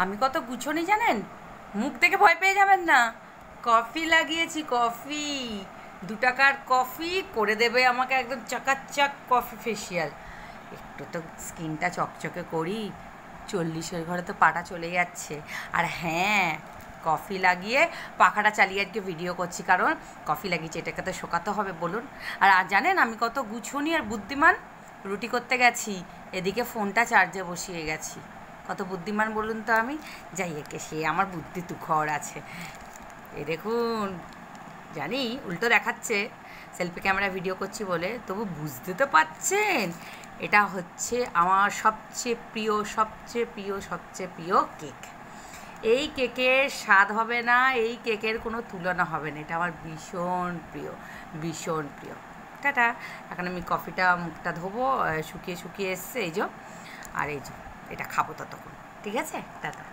আমি কত গুছোনি জানেন? মুখ দেখে ভয় পেয়ে যাবেন না। কফি লাগিয়েছি, কফি। 2 টাকার কফি করে দেবে আমাকে একদম চাকাচাক কফি ফেসিয়াল। একটু তো স্কিনটা চকচকে করি। 40-এর ঘরে তো পাটা চলে যাচ্ছে। আর হ্যাঁ, কফি লাগিয়ে পাখাটা চালিয়ে আজকে ভিডিও করছি, কারণ কফি লাগিয়েছি, এটাকে তো শোকাতে হবে বলুন। আর জানেন আমি কত গুছোনি আর বুদ্ধিমান? রুটি করতে গেছি, এদিকে ফোনটা চার্জে বসিয়ে গেছি। কত বুদ্ধিমান বলুন তো আমি। যাই একে, সে আমার বুদ্ধি তুখর আছে। এই দেখুন, জানি উল্টো দেখাচ্ছে সেলফি ক্যামেরা ভিডিও করছি বলে, তবু বুঝতে তো পারছেন এটা হচ্ছে আমার সবচেয়ে প্রিয় সবচেয়ে প্রিয় সবচেয়ে প্রিয় কেক। এই কেকের স্বাদ হবে না, এই কেকের কোনো তুলনা হবে না। এটা আমার ভীষণ প্রিয়, ভীষণ প্রিয়। টাটা। এখন আমি কফিটা মুখটা ধোবো, শুকিয়ে শুকিয়ে এসছে এই যে। আর এই যে এটা খাবো ততক্ষণ। ঠিক আছে, টাটা।